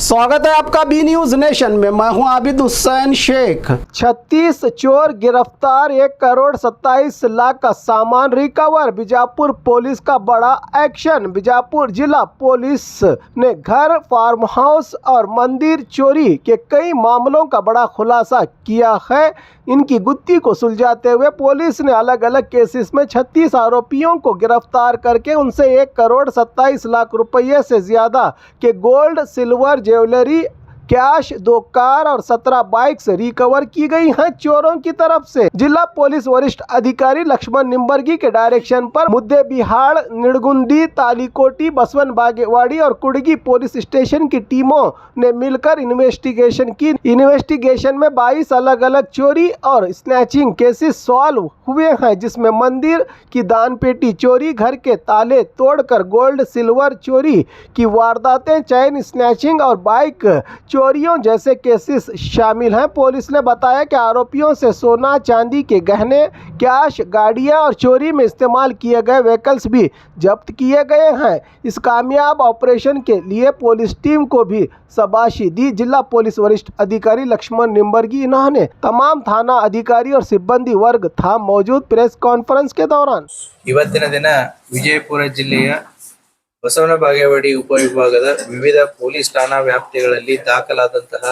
स्वागत है आपका बी न्यूज नेशन में। मैं हूं आबिद हुसैन शेख। 36 चोर गिरफ्तार, 1,27,00,000 का सामान रिकवर। बीजापुर पुलिस का बड़ा एक्शन। बीजापुर जिला पुलिस ने घर, फार्म हाउस और मंदिर चोरी के कई मामलों का बड़ा खुलासा किया है। इनकी गुत्थी को सुलझाते हुए पुलिस ने अलग अलग केसेस में 36 आरोपियों को गिरफ्तार करके उनसे 1,27,00,000 रुपये से ज्यादा के gold, silver, jewellery, cash, 2 car और 17 बाइक्स रिकवर की गई हैं। चोरों की तरफ से जिला पुलिस वरिष्ठ अधिकारी लक्ष्मण निम्बर्गी के डायरेक्शन पर मुद्देबिहाड़, निड़गुंदी, तालीकोटी, बसवन बागेवाड़ी और कुड़गी पुलिस स्टेशन की टीमों ने मिलकर इन्वेस्टिगेशन की। इन्वेस्टिगेशन में 22 अलग अलग चोरी और स्नैचिंग केसेस सॉल्व हुए हैं, जिसमें मंदिर की दानपेटी चोरी, घर के ताले तोड़कर गोल्ड, सिल्वर चोरी की वारदातें, चैन स्नैचिंग और बाइक चोरियों जैसे केसेस शामिल हैं। पुलिस ने बताया कि आरोपियों से सोना, चांदी के गहने, कैश, गाड़ियां और चोरी में इस्तेमाल किए गए व्हीकल्स भी जब्त किए गए हैं। इस कामयाब ऑपरेशन के लिए पुलिस टीम को भी शाबाशी दी जिला पुलिस वरिष्ठ अधिकारी लक्ष्मण निम्बर्गी। इन्होंने तमाम थाना अधिकारी और सिब्बंदी वर्ग था मौजूद प्रेस कॉन्फ्रेंस के दौरान। ಇವತ್ತಿನ ದಿನ ವಿಜಯಪುರ ಜಿಲ್ಲೆಯ ಬಸವನ ಬಾಗೇವಾಡಿ ಉಪವಿಭಾಗದ ವಿವಿಧ ಪೊಲೀಸ್ ಠಾಣಾ ವ್ಯಾಪ್ತಿಗಳಲ್ಲಿ ದಾಖಲಾದಂತಹ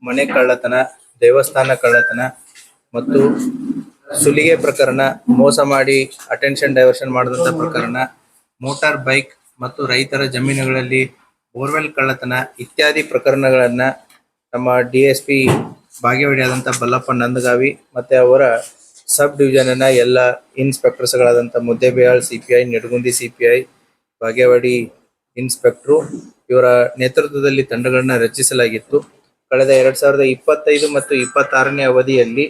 ಮನೆ ಕಳ್ಳತನ, ದೇವಸ್ಥಾನ ಕಳ್ಳತನ ಮತ್ತು ಸುಲಿಗೆ ಪ್ರಕರಣ, ಮೋಸ ಮಾಡಿ ಅಟೆನ್ಷನ್ ಡೈವರ್ಷನ್ ಮಾಡಿದಂಥ ಪ್ರಕರಣ, ಮೋಟಾರ್ ಬೈಕ್ ಮತ್ತು ರೈತರ ಜಮೀನುಗಳಲ್ಲಿ ಬೋರ್ವೆಲ್ ಕಳ್ಳತನ ಇತ್ಯಾದಿ ಪ್ರಕರಣಗಳನ್ನ ನಮ್ಮ DSP ಬಾಗೇವಾಡಿ ಆದಂಥ ಬಲ್ಲಪ್ಪ ನಂದಗಾವಿ ಮತ್ತೆ ಅವರ ಸಬ್ ಡಿವಿಷನ್ನ ಎಲ್ಲ ಇನ್ಸ್ಪೆಕ್ಟರ್ಸ್ಗಳಾದಂಥ Muddebihal CPI, Nidagundi CPI, Bagewadi inspector ಇವರ ನೇತೃತ್ವದಲ್ಲಿ ತಂಡಗಳನ್ನ ರಚಿಸಲಾಗಿತ್ತು. ಕಳೆದ 2025 ಮತ್ತು 26ನೇ ಅವಧಿಯಲ್ಲಿ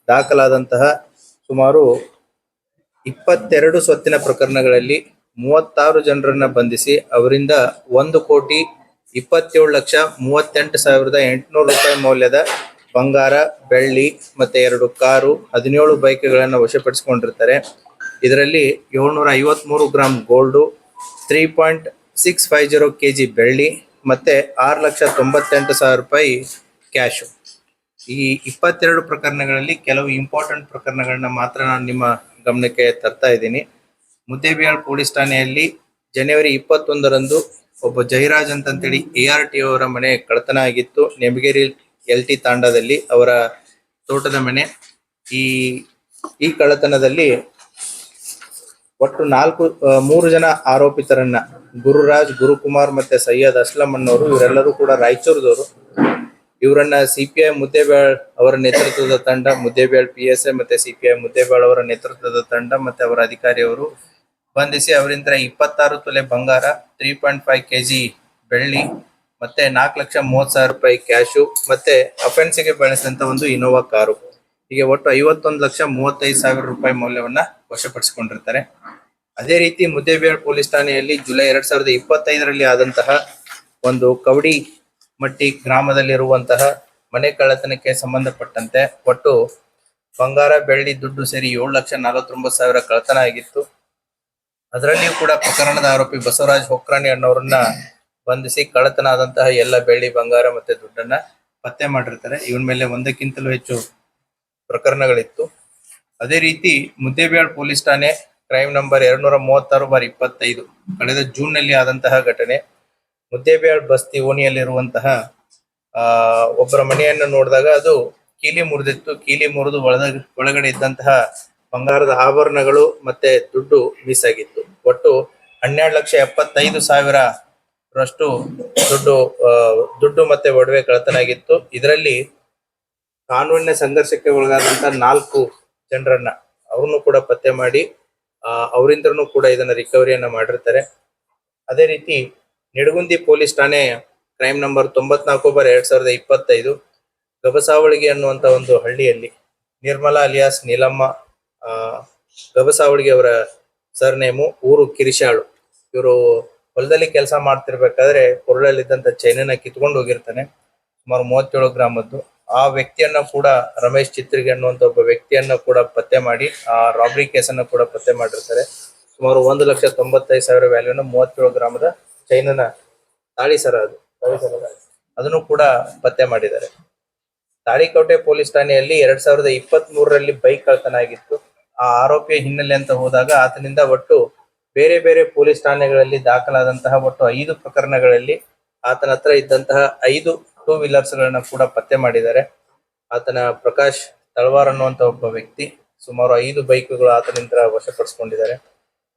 ದಾಖಲಾದಂತಹ ಸುಮಾರು 22 ಸ್ವತ್ತಿನ ಪ್ರಕರಣಗಳಲ್ಲಿ 36 ಜನರನ್ನ ಬಂಧಿಸಿ ಅವರಿಂದ 1,27,38,800 ರೂಪಾಯಿ ಮೌಲ್ಯದ ಬಂಗಾರ, ಬೆಳ್ಳಿ ಮತ್ತೆ 2 ಕಾರು, 17 ಬೈಕ್ಗಳನ್ನು ವಶಪಡಿಸಿಕೊಂಡಿರ್ತಾರೆ. ಇದರಲ್ಲಿ 753 ಗ್ರಾಂ ಗೋಲ್ಡು, 3.650 kg ಬೆಳ್ಳಿ ಮತ್ತೆ 6,98,000 ರೂಪಾಯಿ ಕ್ಯಾಶು. ಈ 22 ಪ್ರಕರಣಗಳಲ್ಲಿ ಕೆಲವು ಇಂಪಾರ್ಟೆಂಟ್ ಪ್ರಕರಣಗಳನ್ನ ಮಾತ್ರ ನಾನು ನಿಮ್ಮ ಗಮನಕ್ಕೆ ತರ್ತಾ ಇದ್ದೀನಿ. ಮುದ್ದೇಬಿಹಾಳ್ ಪೊಲೀಸ್ ಠಾಣೆಯಲ್ಲಿ ಜನವರಿ 21ರಂದು ಒಬ್ಬ ಜೈರಾಜ್ ಅಂತೇಳಿ ARTO ಅವರ ಮನೆ ಕಳ್ಳತನ ಆಗಿತ್ತು. ನೆಮಗೇರಿ LT ತಾಂಡದಲ್ಲಿ ಅವರ ತೋಟದ ಮನೆ. ಈ ಕಳ್ಳತನದಲ್ಲಿ ಒಟ್ಟು 3 ಜನ ಆರೋಪಿತರನ್ನ, ಗುರುರಾಜ್, ಗುರುಕುಮಾರ್ ಮತ್ತೆ ಸೈಯದ್ ಅಸ್ಲಂ ಅನ್ನೋರು, ಇವರೆಲ್ಲರೂ ಕೂಡ ರಾಯಚೂರದವರು. ಇವರನ್ನ CPI ಮುದ್ದೇಬಿಹಾಳ್ ಅವರ ನೇತೃತ್ವದ ತಂಡ, ಮುದ್ದೇಬಿಹಾಳ್ PSI ಮತ್ತೆ CPI ಮುದ್ದೇಬಿಹಾಳ್ ಅವರ ನೇತೃತ್ವದ ತಂಡ ಮತ್ತೆ ಅವರ ಅಧಿಕಾರಿಯವರು ಬಂಧಿಸಿ ಅವರಿಂದ 26 ತೊಲೆ ಬಂಗಾರ, 3.5 kg ಬೆಳ್ಳಿ ಮತ್ತೆ 4,30,000 ರೂಪಾಯಿ ಕ್ಯಾಶು ಮತ್ತೆ ಅಫೆನ್ಸಿಗೆ ಬಳಸಿದಂತ ಒಂದು ಇನೋವಾ ಕಾರು, ಹೀಗೆ ಒಟ್ಟು 51,35,000 ರೂಪಾಯಿ ಮೌಲ್ಯವನ್ನ ವಶಪಡಿಸಿಕೊಂಡಿರ್ತಾರೆ. ಅದೇ ರೀತಿ ಮುದ್ದೇಬಿಹಾಳ್ ಪೊಲೀಸ್ ಠಾಣೆಯಲ್ಲಿ ಜುಲೈ 2025ರಲ್ಲಿ ಆದಂತಹ ಒಂದು ಕವಡಿ ಮಟ್ಟಿ ಗ್ರಾಮದಲ್ಲಿರುವಂತಹ ಮನೆ ಕಳ್ಳತನಕ್ಕೆ ಸಂಬಂಧಪಟ್ಟಂತೆ ಒಟ್ಟು ಬಂಗಾರ, ಬೆಳ್ಳಿ, ದುಡ್ಡು ಸೇರಿ 7,49,000 ಕಳ್ಳತನ ಆಗಿತ್ತು. ಅದರಲ್ಲಿಯೂ ಕೂಡ ಪ್ರಕರಣದ ಆರೋಪಿ ಬಸವರಾಜ್ ಹೊಕ್ರಾಣಿ ಅನ್ನೋರನ್ನ ಬಂಧಿಸಿ ಕಳ್ಳತನ ಆದಂತಹ ಎಲ್ಲ ಬೆಳ್ಳಿ, ಬಂಗಾರ ಮತ್ತೆ ದುಡ್ಡನ್ನ ಪತ್ತೆ ಮಾಡಿರ್ತಾರೆ. ಇವನ್ ಮೇಲೆ 1ಕ್ಕಿಂತಲೂ ಹೆಚ್ಚು ಪ್ರಕರಣಗಳಿತ್ತು. ಅದೇ ರೀತಿ ಮುದ್ದೇಬಿಹಾಳ್ ಪೊಲೀಸ್ ಠಾಣೆ ಕ್ರೈಮ್ ನಂಬರ್ 236/25 ಕಳೆದ ಜೂನ್ ನಲ್ಲಿ ಆದಂತಹ ಘಟನೆ. ಮುದ್ದೇಬಿಹಾಳ್ ಬಸ್ತಿ ಓಣಿಯಲ್ಲಿರುವಂತಹ ಒಬ್ಬರ ಮನೆಯನ್ನು ನೋಡಿದಾಗ ಅದು ಕೀಲಿ ಮುರಿದಿತ್ತು. ಕೀಲಿ ಮುರಿದು ಒಳಗಡೆ ಇದ್ದಂತಹ ಬಂಗಾರದ ಆಭರಣಗಳು ಮತ್ತೆ ದುಡ್ಡು ಮಿಸ್ ಆಗಿತ್ತು. ಒಟ್ಟು 12,75,000 ರಷ್ಟು ದುಡ್ಡು ಮತ್ತೆ ಒಡವೆ ಕಳ್ಳತನಾಗಿತ್ತು. ಇದರಲ್ಲಿ ಕಾನೂನಿನ ಸಂಘರ್ಷಕ್ಕೆ ಒಳಗಾದಂತ 4 ಜನರನ್ನ ಅವ್ರನ್ನು ಕೂಡ ಪತ್ತೆ ಮಾಡಿ ಅವರಿಂದನೂ ಕೂಡ ಇದನ್ನ ರಿಕವರಿಯನ್ನ ಮಾಡಿರ್ತಾರೆ. ಅದೇ ರೀತಿ ನಿಡಗುಂದಿ ಪೊಲೀಸ್ ಠಾಣೆ ಕ್ರೈಮ್ ನಂಬರ್ 94/2025 ಗಬಸಾವಳಿಗೆ ಅನ್ನುವಂತ ಒಂದು ಹಳ್ಳಿಯಲ್ಲಿ ನಿರ್ಮಲಾ ಅಲಿಯಾಸ್ ನೀಲಮ್ಮ ಗಬಸಾವಳಿಗೆ ಅವರ ಸರ್ನೇಮು, ಊರು ಕಿರಿಶಾಳು. ಇವರು ಹೊಲದಲ್ಲಿ ಕೆಲಸ ಮಾಡ್ತಿರ್ಬೇಕಾದ್ರೆ ಕೊರಳಲ್ಲಿದ್ದಂತ ಚೈನನ್ನ ಕಿತ್ಕೊಂಡು ಹೋಗಿರ್ತಾನೆ, ಸುಮಾರು 37 ಗ್ರಾಮದ್ದು. ಆ ವ್ಯಕ್ತಿಯನ್ನ ಕೂಡ ರಮೇಶ್ ಚಿತ್ರಿಗೆ ಅನ್ನುವಂತ ಒಬ್ಬ ವ್ಯಕ್ತಿಯನ್ನ ಕೂಡ ಪತ್ತೆ ಮಾಡಿ ಆ ರಾಬರಿ ಕೇಸನ್ನ ಕೂಡ ಪತ್ತೆ ಮಾಡಿರ್ತಾರೆ. ಸುಮಾರು 1,95,000 ವ್ಯಾಲ್ಯೂನ 37 ಗ್ರಾಮದ ಚೈನನ ತಾಳಿ ಸರ ಅದು ಅದನ್ನು ಕೂಡ ಪತ್ತೆ ಮಾಡಿದ್ದಾರೆ. ತಾಳಿಕೋಟೆ ಪೊಲೀಸ್ ಠಾಣೆಯಲ್ಲಿ 2023ರಲ್ಲಿ ಬೈಕ್ ಕಳ್ಳತನ ಆಗಿತ್ತು. ಆ ಆರೋಪಿಯ ಹಿನ್ನೆಲೆ ಅಂತ ಹೋದಾಗ ಆತನಿಂದ ಒಟ್ಟು ಬೇರೆ ಬೇರೆ ಪೊಲೀಸ್ ಠಾಣೆಗಳಲ್ಲಿ ದಾಖಲಾದಂತಹ ಒಟ್ಟು 5 ಪ್ರಕರಣಗಳಲ್ಲಿ ಆತನ ಹತ್ರ ಇದ್ದಂತಹ 5 ಟೂ ವೀಲರ್ಸ್ ಗಳನ್ನ ಕೂಡ ಪತ್ತೆ ಮಾಡಿದ್ದಾರೆ. ಆತನ ಪ್ರಕಾಶ್ ತಳವಾರ್ ಅನ್ನುವಂತ ಒಬ್ಬ ವ್ಯಕ್ತಿ ಸುಮಾರು 5 ಬೈಕ್ಗಳು ಆತನಿಂದ ವಶಪಡಿಸಿಕೊಂಡಿದ್ದಾರೆ.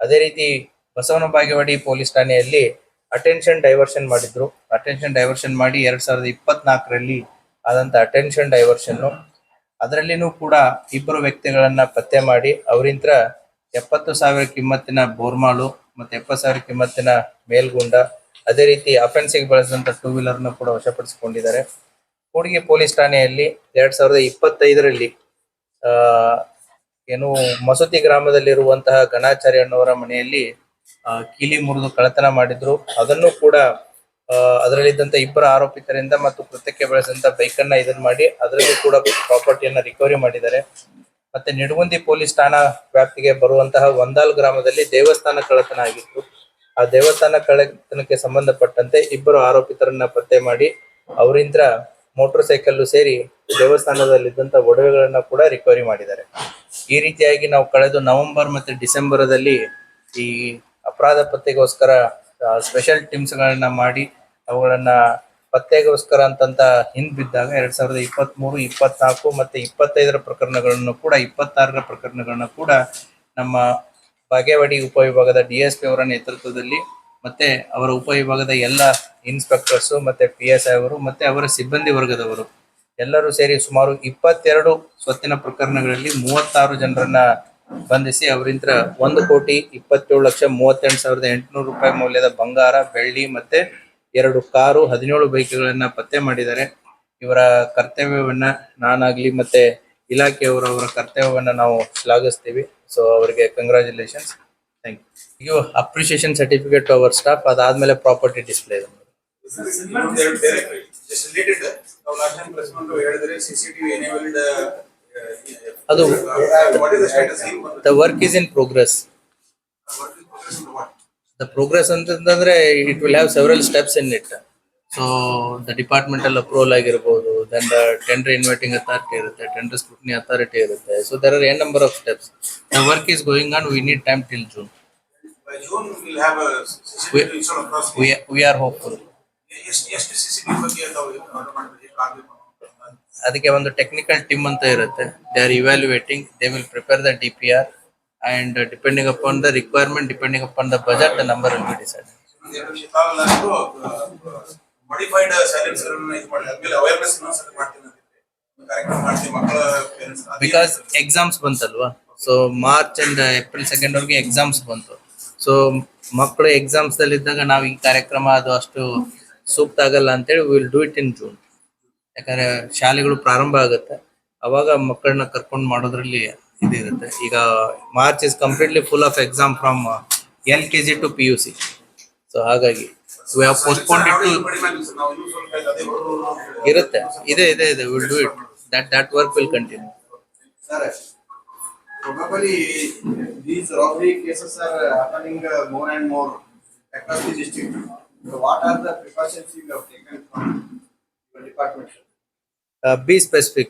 ಅದೇ ರೀತಿ ಬಸವನ ಬಾಗೇವಾಡಿ ಪೊಲೀಸ್ ಠಾಣೆಯಲ್ಲಿ ಅಟೆನ್ಷನ್ ಡೈವರ್ಷನ್ ಮಾಡಿದ್ರು. ಅಟೆನ್ಷನ್ ಡೈವರ್ಷನ್ ಮಾಡಿ 2024ರಲ್ಲಿ ಆದಂತ ಅಟೆನ್ಷನ್ ಡೈವರ್ಷನ್ ಅದರಲ್ಲಿನೂ ಕೂಡ 2 ವ್ಯಕ್ತಿಗಳನ್ನ ಪತ್ತೆ ಮಾಡಿ ಅವರಿಂತ್ರ 70,000 ಕಿಮ್ಮತ್ತಿನ ಬೋರ್ಮಾಲು ಮತ್ತೆ 70,000 ಕಿಮ್ಮತ್ತಿನ ಮೇಲ್ಗುಂಡ ಅದೇ ರೀತಿ ಅಫೆನ್ಸಿಗೆ ಬಳಸಿದಂತ ಟೂ ವೀಲರ್ ನ ಕೂಡ ವಶಪಡಿಸಿಕೊಂಡಿದ್ದಾರೆ. ಕೂಡ್ಗಿ ಪೊಲೀಸ್ ಠಾಣೆಯಲ್ಲಿ 2025ರಲ್ಲಿ ಏನು ಮಸೂತಿ ಗ್ರಾಮದಲ್ಲಿರುವಂತಹ ಗಣಾಚಾರ್ಯ ಅನ್ನೋರ ಮನೆಯಲ್ಲಿ ಕೀಲಿ ಮುರಿದು ಕಳ್ಳತನ ಮಾಡಿದ್ರು. ಅದನ್ನು ಕೂಡ ಅದರಲ್ಲಿದ್ದಂತ 2 ಆರೋಪಿತರಿಂದ ಮತ್ತು ಕೃತ್ಯಕ್ಕೆ ಬಳಸಿದಂತ ಬೈಕ್ ಅನ್ನ ಇದನ್ನ ಮಾಡಿ ಅದರಲ್ಲೂ ಕೂಡ ಪ್ರಾಪರ್ಟಿಯನ್ನ ರಿಕವರಿ ಮಾಡಿದ್ದಾರೆ. ಮತ್ತೆ ನಿಡಗುಂದಿ ಪೊಲೀಸ್ ಠಾಣಾ ವ್ಯಾಪ್ತಿಗೆ ಬರುವಂತಹ ಒಂದಾಲ್ ಗ್ರಾಮದಲ್ಲಿ ದೇವಸ್ಥಾನ ಕಳ್ಳತನ ಆಗಿತ್ತು. ಆ ದೇವಸ್ಥಾನ ಕಳ್ಳತನಕ್ಕೆ ಸಂಬಂಧಪಟ್ಟಂತೆ 2 ಆರೋಪಿತರನ್ನ ಪತ್ತೆ ಮಾಡಿ ಅವರಿಂದ ಮೋಟರ್ ಸೈಕಲ್ ಸೇರಿ ದೇವಸ್ಥಾನದಲ್ಲಿದ್ದಂತ ಒಡವೆಗಳನ್ನ ಕೂಡ ರಿಕವರಿ ಮಾಡಿದ್ದಾರೆ. ಈ ರೀತಿಯಾಗಿ ನಾವು ಕಳೆದ ನವೆಂಬರ್ ಮತ್ತೆ ಡಿಸೆಂಬರ್ದಲ್ಲಿ ಈ ಅಪರಾಧ ಪತ್ತೆಗೋಸ್ಕರ ಸ್ಪೆಷಲ್ ಟೀಮ್ಸ್ ಗಳನ್ನ ಮಾಡಿ ಅವುಗಳನ್ನ ಪತ್ತೆಗೋಸ್ಕರ ಅಂತಂತ ಹಿಂದ್ ಬಿದ್ದಾಗ 2023, 24 ಮತ್ತೆ 25ರ ಪ್ರಕರಣಗಳನ್ನು ಕೂಡ 26ರ ಪ್ರಕರಣಗಳನ್ನ ಕೂಡ ನಮ್ಮ ಬಾಗೇವಾಡಿ ಉಪವಿಭಾಗದ DSP ಅವರ ನೇತೃತ್ವದಲ್ಲಿ ಮತ್ತೆ ಅವರ ಉಪವಿಭಾಗದ ಎಲ್ಲ ಇನ್ಸ್ಪೆಕ್ಟರ್ಸ್ ಮತ್ತೆ PSI ಅವರು ಮತ್ತೆ ಅವರ ಸಿಬ್ಬಂದಿ ವರ್ಗದವರು ಎಲ್ಲರೂ ಸೇರಿ ಸುಮಾರು 22 ಸ್ವತ್ತಿನ ಪ್ರಕರಣಗಳಲ್ಲಿ 36 ಜನರನ್ನ ಬಂಧಿಸಿ ಅವರಿಂದ 1,27,38,800 ರೂಪಾಯಿ ಮೌಲ್ಯದ ಬಂಗಾರ, ಬೆಳ್ಳಿ ಮತ್ತೆ 2 ಕಾರು, 17 ಬೈಕ್ಗಳನ್ನ ಪತ್ತೆ ಮಾಡಿದ್ದಾರೆ. ಇವರ ಕರ್ತವ್ಯವನ್ನ ನಾನಾಗ್ಲಿ ಮತ್ತೆ ಇಲಾಖೆಯವರು ಅವರ ಕರ್ತವ್ಯವನ್ನ ನಾವು ಶ್ಲಾಘಿಸ್ತೀವಿ. ಸೊ ಅವರಿಗೆ congratulations, thank you. Appreciation certificate to our staff. ಅದಾದ್ಮೇಲೆ ಪ್ರಾಪರ್ಟಿ ಡಿಸ್ಪ್ಲೇ ಇದೆ. ಅದು the work is in progress. The progress ಅಂತಂದ್ರೆ it will have several steps in it. So the departmental approval ಆಗಿರಬಹುದು, then the tender inviting authority ಇರುತ್ತೆ, tender scrutiny authority ಇರುತ್ತೆ. So there are a number of steps. The work is going on. We need time till June. By June we'll have a CCTV installed across. We are hopeful. ಎಷ್ಟು CCTV ಬಗ್ಗೆ ನಾವು order ಮಾಡಬೇಕು. ಅದಕ್ಕೆ ಒಂದು technical team ಅಂತ ಇರುತ್ತೆ. They are evaluating, they will prepare the DPR and depending upon the requirement, depending upon the budget, the number will be decided. Modified silence ಗಳನ್ನ ಇದು ಮಾಡಿ ಆದ್ಮೇಲೆ ಅವೇರ್ನೆಸ್ ಮಾಡ್ತೀನಿ ಅಂತ ಕಾರ್ಯಕ್ರಮ ಮಾಡ್ತೀವಿ ಮಕ್ಕಳ ಪೇರೆಂಟ್ಸ್. ಬಿಕಾಸ್ ಎಕ್ಸಾಮ್ಸ್ ಬಂತಲ್ವಾ, so March and April 2nd ವರೆಗೆ ಎಕ್ಸಾಮ್ಸ್ ಬಂತು. ಸೊ ಮಕ್ಕಳು ಎಕ್ಸಾಮ್ಸ್ ದಲ್ಲಿ ಇದ್ದಾಗ ನಾವು ಈ ಕಾರ್ಯಕ್ರಮ ಅದು ಅಷ್ಟು ಸೂಕ್ತ ಆಗಲ್ಲ ಅಂತೇಳಿ will do it in June. ಯಾಕಂದ್ರೆ ಶಾಲೆಗಳು ಪ್ರಾರಂಭ ಆಗುತ್ತೆ, ಅವಾಗ ಮಕ್ಕಳನ್ನ ಕರ್ಕೊಂಡು ಮಾಡೋದ್ರಲ್ಲಿ ಇದಿರುತ್ತೆ. ಈಗ March is completely full of exam from LKG to PUC. So ಹಾಗಾಗಿ we have postponed it to ಇರುತ್ತೆ. ಇದೆ will do it. that work will continue. Sir, probably these robbery cases are happening more and more across the district. So what are the precautions you have taken from your department? Be specific.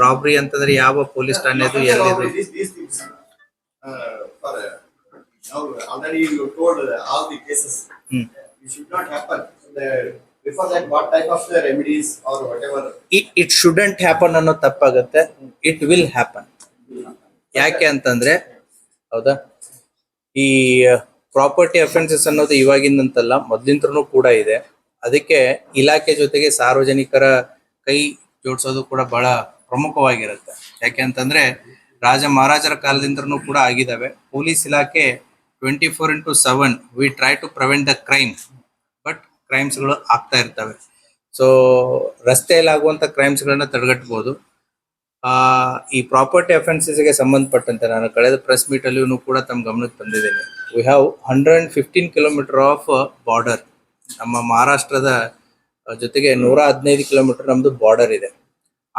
Rabri ಅಂತಂದ್ರೆ ಯಾವ police ಠಾಣೆದು ಎಲ್ಲಿದು? These things. For now already you told all the cases. It should not happen. Before that, what type of the remedies or whatever? It shouldn't happen ಅನ್ನೋ ತಪ್ಪಾಗುತ್ತೆ. It will happen. ಯಾಕೆ ಅಂತಂದ್ರೆ ಹೌದಾ, ಈ property offences ಅನ್ನೋದು ಇವಾಗಿಂದಂತಲ್ಲ, ಮೊದ್ಲಿಂತ್ರನೂ ಕೂಡ ಇದೆ. ಅದಕ್ಕೆ ಇಲಾಖೆ ಜೊತೆಗೆ ಸಾರ್ವಜನಿಕರ ಕೈ ಜೋಡಿಸೋದು ಕೂಡ ಬಹಳ ಪ್ರಮುಖವಾಗಿರುತ್ತೆ. ಯಾಕೆ ಅಂತಂದ್ರೆ ರಾಜ ಮಹಾರಾಜರ ಕಾಲದಿಂದನೂ ಕೂಡ ಆಗಿದಾವೆ. ಪೊಲೀಸ್ ಇಲಾಖೆ 24/7 we try to prevent the crime, but ಕ್ರೈಮ್ಸ್ಗಳು ಆಗ್ತಾ ಇರ್ತವೆ. ಸೊ ರಸ್ತೆಯಲ್ಲಿ ಆಗುವಂತ ಕ್ರೈಮ್ಸ್ಗಳನ್ನ ತಡೆಗಟ್ಟಬಹುದು. ಈ ಪ್ರಾಪರ್ಟಿ ಅಫೆನ್ಸಸ್ಗೆ ಸಂಬಂಧಪಟ್ಟಂತೆ ನಾನು ಕಳೆದ ಪ್ರೆಸ್ ಮೀಟ್ ಅಲ್ಲಿ ಕೂಡ ತಮ್ಮ ಗಮನಕ್ಕೆ ತಂದಿದ್ದೇನೆ. We have 115 kilometre of border. ನಮ್ಮ ಮಹಾರಾಷ್ಟ್ರದ ಜೊತೆಗೆ 115 ಕಿಲೋಮೀಟರ್ ನಮ್ದು ಬಾರ್ಡರ್ ಇದೆ.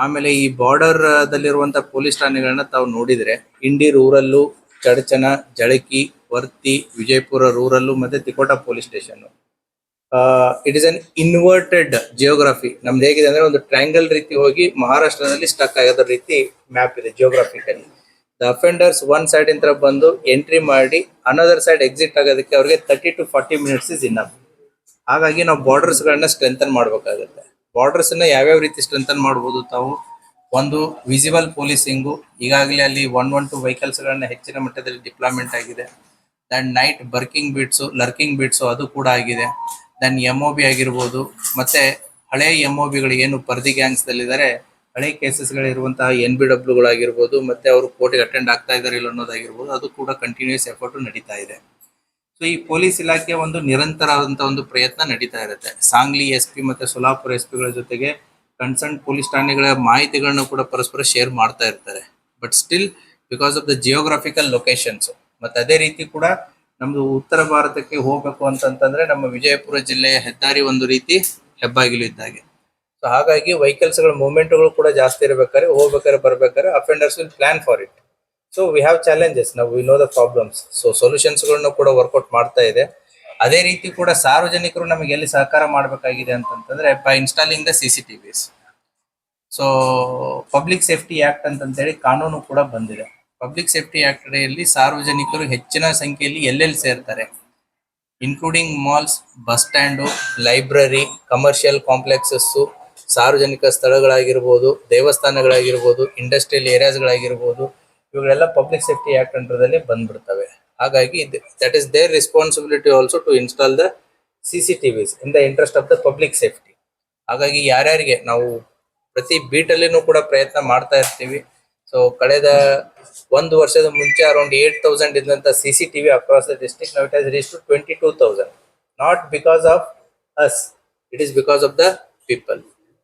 ಆಮೇಲೆ ಈ ಬಾರ್ಡರ್ ದಲ್ಲಿರುವಂತ ಪೊಲೀಸ್ ಠಾಣೆಗಳನ್ನ ತಾವು ನೋಡಿದ್ರೆ ಇಂಡಿ ರೂರಲ್ಲು, ಚಡಚನ, ಜಳಕಿ, ವರ್ತಿ, ವಿಜಯಪುರ ರೂರಲ್ಲು ಮತ್ತೆ Tikota police station. It is an inverted geography. ನಮ್ದು ಹೇಗಿದೆ ಅಂದ್ರೆ ಒಂದು ಟ್ರಯಾಂಗಲ್ ರೀತಿ ಹೋಗಿ ಮಹಾರಾಷ್ಟ್ರದಲ್ಲಿ ಸ್ಟಕ್ ಆಗೋದ್ರ ರೀತಿ ಮ್ಯಾಪ್ ಇದೆ geographically. The offenders one side ಇಂದ ಬಂದು ಎಂಟ್ರಿ ಮಾಡಿ ಅನದರ್ ಸೈಡ್ ಎಕ್ಸಿಟ್ ಆಗೋದಕ್ಕೆ ಅವ್ರಿಗೆ 30 to 40 minutes ಇಸ್ ಇನಫ್. ಹಾಗಾಗಿ ನಾವು ಬಾರ್ಡರ್ಸ್ ಗಳನ್ನ ಸ್ಟ್ರೆಂಥನ್ ಮಾಡ್ಬೇಕಾಗುತ್ತೆ. ಬಾರ್ಡರ್ಸ್ ನ ಯಾವ್ಯಾವ ರೀತಿ ಸ್ಟ್ರೆಂಥನ್ ಮಾಡ್ಬೋದು ತಾವು? ಒಂದು ವಿಸಿಬಲ್ ಪೊಲೀಸಿಂಗು, ಈಗಾಗಲೇ ಅಲ್ಲಿ 112 ವೆಹಿಕಲ್ಸ್ ಗಳನ್ನ ಹೆಚ್ಚಿನ ಮಟ್ಟದಲ್ಲಿ ಡಿಪ್ಲಾಯ್ಮೆಂಟ್ ಆಗಿದೆ. ದೆನ್ ನೈಟ್ ಬರ್ಕಿಂಗ್ ಬೀಟ್ಸು, ಲರ್ಕಿಂಗ್ ಬೀಟ್ಸು ಅದು ಕೂಡ ಆಗಿದೆ. ದೆನ್ MOB ಆಗಿರ್ಬೋದು, ಮತ್ತೆ ಹಳೆ MOB ಗಳು ಏನು ಪರ್ದಿ ಗ್ಯಾಂಗ್ಸ್ ದಲ್ಲಿದ್ದಾರೆ, ಹಳೆ ಕೇಸಸ್ ಗಳಿರುವಂತಹ NBW ಗಳಾಗಿರ್ಬೋದು, ಮತ್ತೆ ಅವರು ಕೋರ್ಟ್ಗೆ ಅಟೆಂಡ್ ಆಗ್ತಾ ಇದ್ದಾರೆ ಇಲ್ಲ ಅನ್ನೋದಾಗಿರ್ಬೋದು, ಅದು ಕೂಡ ಕಂಟಿನ್ಯೂಸ್ ಎಫರ್ಟ್ ನಡೀತಾ ಇದೆ. ಸೊ ಈ ಪೊಲೀಸ್ ಇಲಾಖೆ ಒಂದು ನಿರಂತರವಾದಂತಹ ಒಂದು ಪ್ರಯತ್ನ ನಡೀತಾ ಇರುತ್ತೆ. ಸಾಂಗ್ಲಿ SP ಮತ್ತೆ ಸೋಲಾಪುರ SP ಗಳ ಜೊತೆಗೆ ಕನ್ಸರ್ನ್ ಪೊಲೀಸ್ ಠಾಣೆಗಳ ಮಾಹಿತಿಗಳನ್ನು ಕೂಡ ಪರಸ್ಪರ ಶೇರ್ ಮಾಡ್ತಾ ಇರ್ತಾರೆ. But still because of the geographical locations, ಮತ್ತೆ ಅದೇ ರೀತಿ ಕೂಡ ನಮ್ದು ಉತ್ತರ ಭಾರತಕ್ಕೆ ಹೋಗ್ಬೇಕು ಅಂತಂತಂದ್ರೆ ನಮ್ಮ ವಿಜಯಪುರ ಜಿಲ್ಲೆಯ ಹೆದ್ದಾರಿ ಒಂದು ರೀತಿ ಹೆಬ್ಬಾಗಿಲು ಇದ್ದಾಗೆ. ಸೊ ಹಾಗಾಗಿ ವೆಹಿಕಲ್ಸ್ ಗಳ ಮೂವ್ಮೆಂಟ್ಗಳು ಕೂಡ ಜಾಸ್ತಿ ಇರಬೇಕಾದ್ರೆ, ಹೋಗ್ಬೇಕಾದ್ರೆ ಬರ್ಬೇಕಾದ್ರೆ offenders will plan for it. So we have challenges, ನಾವು we know the problems. So solutions ಗಳನ್ನ ಕೂಡ ವರ್ಕೌಟ್ ಮಾಡ್ತಾ ಇದೆ. ಅದೇ ರೀತಿ ಕೂಡ ಸಾರ್ವಜನಿಕರು ನಮಗೆ ಎಲ್ಲಿ ಸಹಕಾರ ಮಾಡಬೇಕಾಗಿದೆ ಅಂತಂತಂದ್ರೆ by installing the CCTVs. So public safety act ಅಂತಂತೇಳಿ ಕಾನೂನು ಕೂಡ ಬಂದಿದೆ. ಪಬ್ಲಿಕ್ ಸೇಫ್ಟಿ ಆಕ್ಟ್ ಅಡಿಯಲ್ಲಿ ಸಾರ್ವಜನಿಕರು ಹೆಚ್ಚಿನ ಸಂಖ್ಯೆಯಲ್ಲಿ ಎಲ್ಲೆಲ್ಲಿ ಸೇರ್ತಾರೆ, including malls, bus stand, library, commercial complexes, ಸಾರ್ವಜನಿಕ ಸ್ಥಳಗಳಾಗಿರ್ಬೋದು, ದೇವಸ್ಥಾನಗಳಾಗಿರ್ಬೋದು, ಇಂಡಸ್ಟ್ರಿಯಲ್ ಏರಿಯಾಸ್ಗಳಾಗಿರ್ಬೋದು, ಇವುಗಳೆಲ್ಲ ಪಬ್ಲಿಕ್ ಸೇಫ್ಟಿ ಆಕ್ಟ್ ಅಂಡರ್ದಲ್ಲಿ ಬಂದ್ಬಿಡ್ತವೆ. ಹಾಗಾಗಿ that is their responsibility also to install the CCTVs in the interest of the public safety. ಹಾಗಾಗಿ ಯಾರ್ಯಾರಿಗೆ ನಾವು ಪ್ರತಿ ಬೀಟಲ್ಲಿನೂ ಕೂಡ ಪ್ರಯತ್ನ ಮಾಡ್ತಾ ಇರ್ತೀವಿ. ಸೊ ಕಳೆದ ಒಂದು ವರ್ಷದ ಮುಂಚೆ ಅರೌಂಡ್ 8,000 ಇದ್ದಂತ CCTV across the district, now it has reach to 22,000. Not because of us, it is because of the people.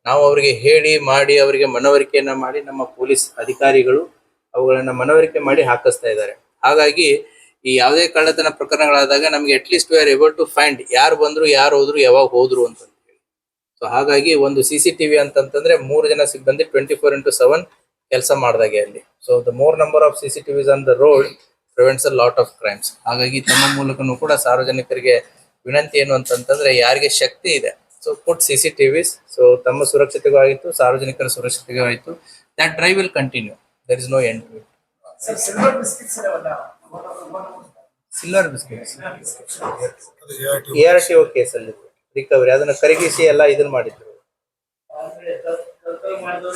ನಾವು ಅವರಿಗೆ ಹೇಳಿ ಮಾಡಿ ಅವರಿಗೆ ಮನವರಿಕೆಯನ್ನ ಮಾಡಿ ನಮ್ಮ ಪೊಲೀಸ್ ಅಧಿಕಾರಿಗಳು ಅವುಗಳನ್ನ ಮನವರಿಕೆ ಮಾಡಿ ಹಾಕಿಸ್ತಾ ಇದ್ದಾರೆ. ಹಾಗಾಗಿ ಈ ಯಾವುದೇ ಕಳ್ಳತನ ಪ್ರಕರಣಗಳಾದಾಗ ನಮ್ಗೆ at least we are able to find ಯಾರು ಬಂದ್ರು, ಯಾರು ಹೋದ್ರು, ಯಾವಾಗ ಹೋದ್ರು ಅಂತ ಹೇಳಿ. ಸೊ ಹಾಗಾಗಿ ಒಂದು CCTV ಅಂತಂತಂದ್ರೆ 3 ಜನ ಸಿಬ್ಬಂದಿ 24/7 ಕೆಲಸ ಮಾಡಿದಾಗೆ ಅಲ್ಲಿ. So the more number of CCTVs on the road prevents a lot of crimes. ಹಾಗಾಗಿ ತಮ್ಮ ಮೂಲಕನೂ ಕೂಡ ಸಾರ್ವಜನಿಕರಿಗೆ ವಿನಂತಿ ಏನು ಅಂತಂತಂದ್ರೆ ಯಾರಿಗೆ ಶಕ್ತಿ ಇದೆ, ಸೊ ಪುಟ್ CCTVs. ಸೊ ತಮ್ಮ ಸುರಕ್ಷತೆಗೂ ಆಯಿತು, ಸಾರ್ವಜನಿಕರ ಸುರಕ್ಷತೆಗೂ ಆಯಿತು. That drive will continue. There is no end to it. Silver biscuits ARTO ಕೇಸಲ್ಲಿ ರಿಕವರಿ, ಅದನ್ನ ಕರಗಿಸಿ ಎಲ್ಲ ಇದನ್ನ ಮಾಡಿದ್ರು,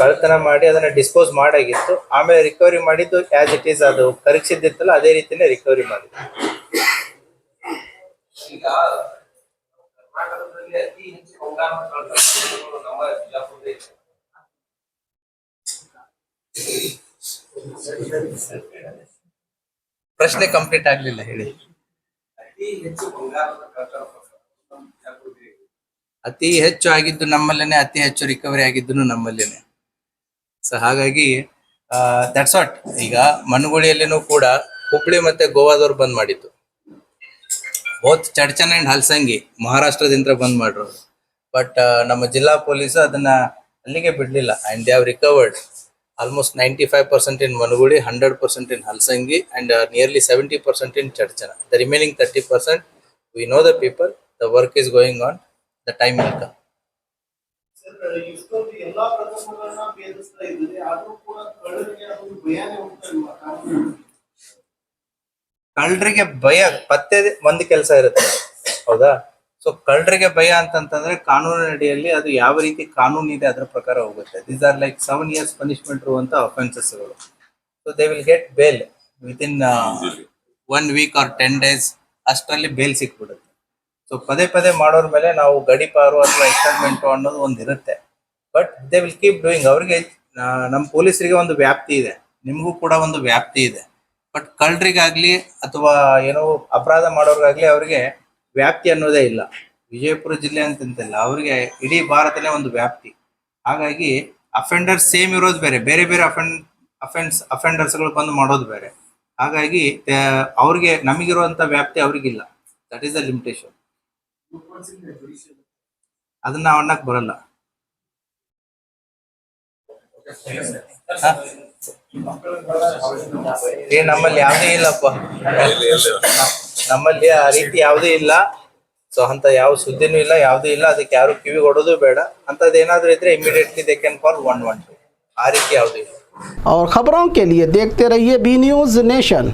ಕಳ್ತನ ಮಾಡಿ ಅದನ್ನ ಡಿಸ್ಪೋಸ್ ಮಾಡಾಗಿತ್ತು. ಆಮೇಲೆ ರಿಕವರಿ ಮಾಡಿದ್ದು ಆಸ್ ಇಟ್ ಈಸ್, ಅದು ಕರಗಿಸಿದ್ದಿತ್ತಲ್ಲ ಅದೇ ರೀತಿನೇ ರಿಕವರಿ ಮಾಡಿದ್ರು. ಈಗ ಕರ್ನಾಟಕದಲ್ಲಿ ಅತಿ ಹೆಚ್ಚು ನಮ್ಮ ಬಿಜಾಪುರದಲ್ಲಿ ಪ್ರಶ್ನೆ ಕಂಪ್ಲೀಟ್ ಆಗ್ಲಿಲ್ಲ, ಹೇಳಿ. ಅತಿ ಹೆಚ್ಚು ಆಗಿದ್ದು ನಮ್ಮಲ್ಲೇನೆ, ಅತಿ ಹೆಚ್ಚು ರಿಕವರಿ ಆಗಿದ್ದು ನಮ್ಮಲ್ಲೇನೆ. ಸೊ ಹಾಗಾಗಿ ದಟ್ಸ್ ವಾಟ್. ಈಗ ಮನಗುಳಿಯಲ್ಲಿನೂ ಕೂಡ ಹುಬ್ಳಿ ಮತ್ತೆ ಗೋವಾದವ್ರು ಬಂದ್ ಮಾಡಿದ್ದು, ಬೋತ್ ಚಡ್ಚನ್ ಅಂಡ್ ಹಲ್ಸಂಗಿ ಮಹಾರಾಷ್ಟ್ರದಿಂದ ಬಂದ್ ಮಾಡ್ರು. ಬಟ್ ನಮ್ಮ ಜಿಲ್ಲಾ ಪೊಲೀಸ್ ಅದನ್ನ ಅಲ್ಲಿಗೆ ಬಿಡ್ಲಿಲ್ಲ. And they have recovered almost 95% in Manugudi, 100% in Halsangi, and nearly 70% in Chadchana. The remaining 30%, we know the people, the work is going on, the time will come. Sir, ಇಷ್ಟೊಂದು ಎಲ್ಲಾ ಪ್ರಕರಣಗಳನ್ನ ಭೇದಿಸ್ತಾ ಇದ್ದಾರೆ, ಆದ್ರೂ ಕೂಡ ಕಳ್ಳರಿಗೆ ಅದೊಂದು ಭಯನೇ ಹೋಗ್ತಾ ಇಲ್ವಾ? ಕಳ್ಳರಿಗೆ ಭಯ ಪತ್ತೆ ಒಂದು ಕೆಲಸ ಇರುತ್ತೆ, ಹೌದಾ? ಸೊ ಕಳ್ಳರಿಗೆ ಭಯ ಅಂತಂತಂದ್ರೆ ಕಾನೂನಿನ ಅಡಿಯಲ್ಲಿ ಅದು ಯಾವ ರೀತಿ ಕಾನೂನು ಇದೆ ಅದರ ಪ್ರಕಾರ ಹೋಗುತ್ತೆ. These are like 7 years punishment ಇರುವಂತ ಅಫೆನ್ಸಸ್ಗಳು. So they will get bail within 1 week or 10 days, ಅಷ್ಟರಲ್ಲಿ ಬೇಲ್ ಸಿಕ್ಬಿಡುತ್ತೆ. ಸೊ ಪದೇ ಪದೇ ಮಾಡೋರ್ ಮೇಲೆ ನಾವು ಗಡಿಪಾರು ಅಥವಾ ಎಕ್ಸ್ಪೆರಿಮೆಂಟ್ ಅನ್ನೋದು ಒಂದು ಇರುತ್ತೆ. But they will keep doing. ಅವ್ರಿಗೆ ನಮ್ಮ ಪೊಲೀಸರಿಗೆ ಒಂದು ವ್ಯಾಪ್ತಿ ಇದೆ, ನಿಮಗೂ ಕೂಡ ಒಂದು ವ್ಯಾಪ್ತಿ ಇದೆ. ಬಟ್ ಕಳ್ಳರಿಗಾಗ್ಲಿ ಅಥವಾ ಏನೋ ಅಪರಾಧ ಮಾಡೋರ್ಗಾಗ್ಲಿ ಅವ್ರಿಗೆ ವ್ಯಾಪ್ತಿ ಅನ್ನೋದೇ ಇಲ್ಲ. ವಿಜಯಪುರ ಜಿಲ್ಲೆ ಅಂತಂತಲ್ಲ, ಅವ್ರಿಗೆ ಇಡೀ ಭಾರತನೇ ಒಂದು ವ್ಯಾಪ್ತಿ. ಹಾಗಾಗಿ ಅಫೆಂಡರ್ಸ್ ಸೇಮ್ ಇರೋದು ಬೇರೆ, ಬೇರೆ ಬೇರೆ ಅಫೆಂಡರ್ಸ್ಗಳು ಬಂದು ಮಾಡೋದು ಬೇರೆ. ಹಾಗಾಗಿ ಅವ್ರಿಗೆ ನಮಗಿರುವಂತ ವ್ಯಾಪ್ತಿ ಅವ್ರಿಗಿಲ್ಲ. That is the limitation. ಅದನ್ನ ಅನ್ನಕ್ ಬರಲ್ಲ. ನಮ್ಮಲ್ಲಿ ಯಾವುದೇ ಇಲ್ಲಪ್ಪ, ನಮ್ಮಲ್ಲಿ ಆ ರೀತಿ ಯಾವುದೇ ಇಲ್ಲ. ಸೊ ಅಂತ ಯಾವ ಸುದ್ದಿನೂ ಇಲ್ಲ, ಯಾವುದೂ ಇಲ್ಲ. ಅದಕ್ಕೆ ಯಾರು ಕಿವಿ ಕೊಡೋದು ಬೇಡ. ಅಂಥದ್ದು ಏನಾದರೂ ಇದ್ರೆ ಇಮಿಡಿಯೇಟ್ಲಿ ದೇ ಕ್ಯಾನ್ ಕಾಲ್ 112. ಆ ರೀತಿ ಯಾವುದೂ ಇಲ್ಲ. और खबरों के लिए देखते रहिए बी न्यूज़ नेशन।